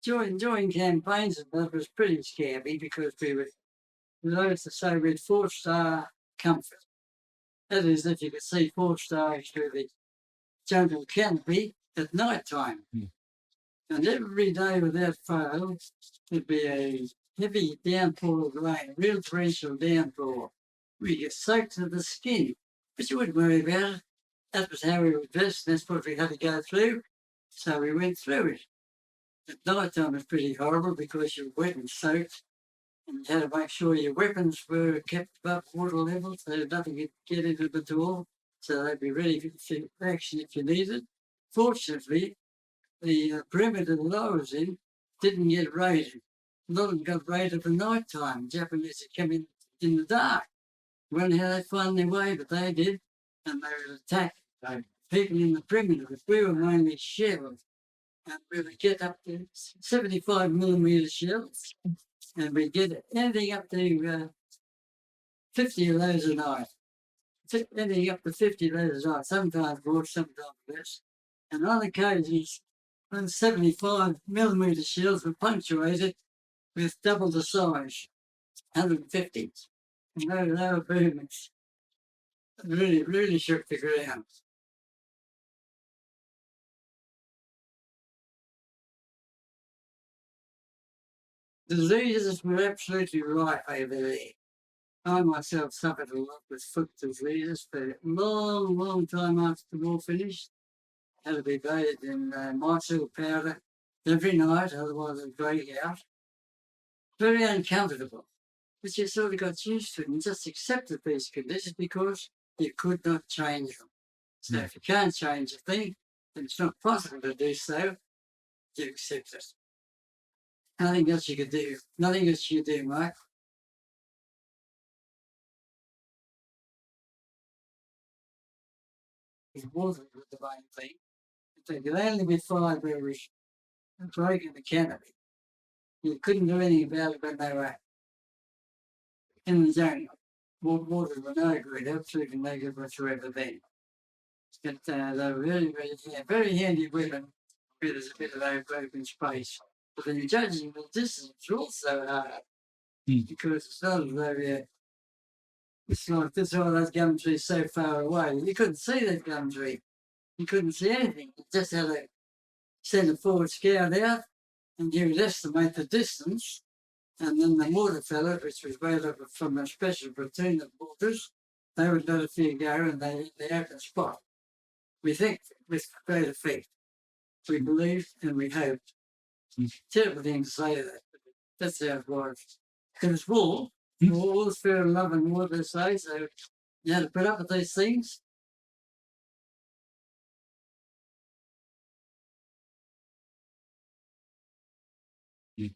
during campaigns and that was pretty scary because we learned to say we had 4-star comfort. That is, if you could see 4 stars through the jungle canopy at night time. And every day without fail, there'd be a heavy downpour of rain, a real torrential downpour. We get soaked to the skin, but you wouldn't worry about it. That was how we were dressed, and that's what we had to go through. So we went through it. At night time was pretty horrible because you were wet and soaked, and you had to make sure your weapons were kept above water level so nothing could get into them at all, so they'd be ready for action if you needed. Fortunately, the perimeter that I was in didn't get raided. A lot of them got raided at night time. Japanese had come in the dark. I wonder how they found their way, but they did, and they would attack people in the perimeter. But we were mainly shells, and we would get up to 75mm shells, and we'd get anything up to 50 of those a night. Anything up to 50 of those a night, sometimes more, sometimes less. And on occasions, when 75mm shells were punctuated with double the size, 150s. And they were boomers. Really shook the ground. Diseases were absolutely rife over there. I myself suffered a lot with foot diseases for a long time after the war finished. Had to be bathed in mycel powder every night, otherwise I'd break out. Very uncomfortable, but you sort of got used to it and just accepted these conditions because you could not change them. So if you can't change a thing, and it's not possible to do so, you accept it. Nothing else you could do. Nothing else you could do, Mike. Water was the main thing. They could only be fired where we were breaking the canopy. You couldn't do anything about it when they were in the jungle. Water were no good, absolutely no good whatsoever then. But they were very handy weapon where there's a bit of open space. But then judging the distance was also hard because it's not as though it's like this all those gum trees so far away. You couldn't see that gum tree. You couldn't see anything. You just had to send a forward scout out and you would estimate the distance. And then the mortar fella, which was made up from a special platoon of mortars, they would let a few go and they hit the open spot. We think with great effect. We believed and we hoped. Terrible thing to say that, but that's how it was. It was war. War was fair and love and war, they say, so you had to put up with these things.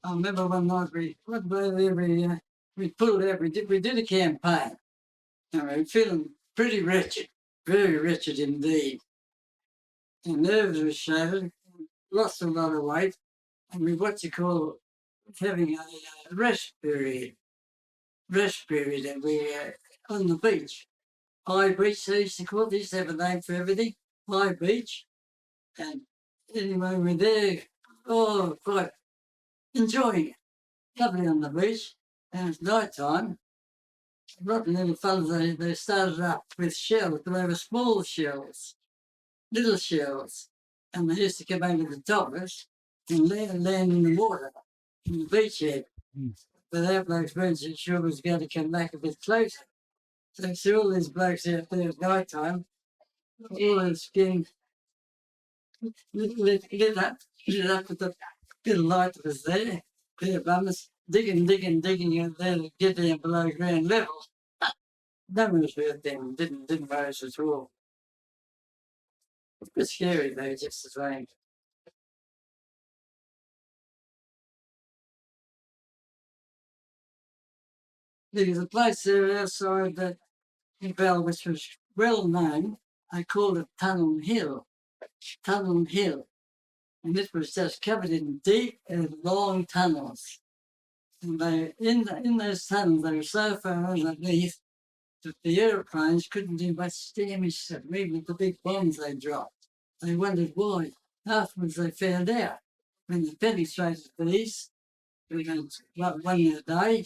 I remember one night we pulled out, we did a campaign, and we were feeling pretty wretched, very wretched indeed. Our nerves were shattered, lost a lot of weight, and we having a rest period, and we on the beach. High Beach, they used to call it. They used to have a name for everything. High Beach. And anyway, we're there, quite enjoying it. Lovely on the beach. And it's night time. Rotten little fellas, they started up with shells, but they were small shells, little shells. And they used to come over the top of us and land in the water, in the beachhead. But our blokes weren't so sure was going to come back a bit closer. So you see all these blokes out there at night time, all their skin lit up with the bit of light that was there. Their bummers digging out there to get down below ground level. No one was hurt them, didn't rise at all. It's a bit scary though, just the same. There's a place there outside that Bell, which was well known. They called it Tunnel Hill. And it was just covered in deep and long tunnels. And they in those tunnels, they were so far underneath that the aeroplanes couldn't do much damage to them, even with the big bombs they dropped. They wondered why. Afterwards, they found out when they penetrated these, we had one in a day,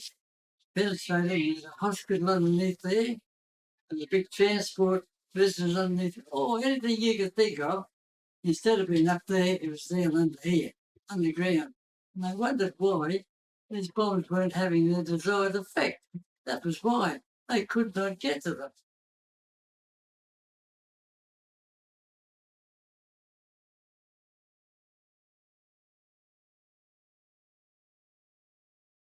penetrated, and there's a hospital underneath there, and the big transport business underneath. Oh, anything you could think of, instead of being up there, it was down under here, underground. And I wondered why these bombs weren't having their desired effect. That was why they could not get to them.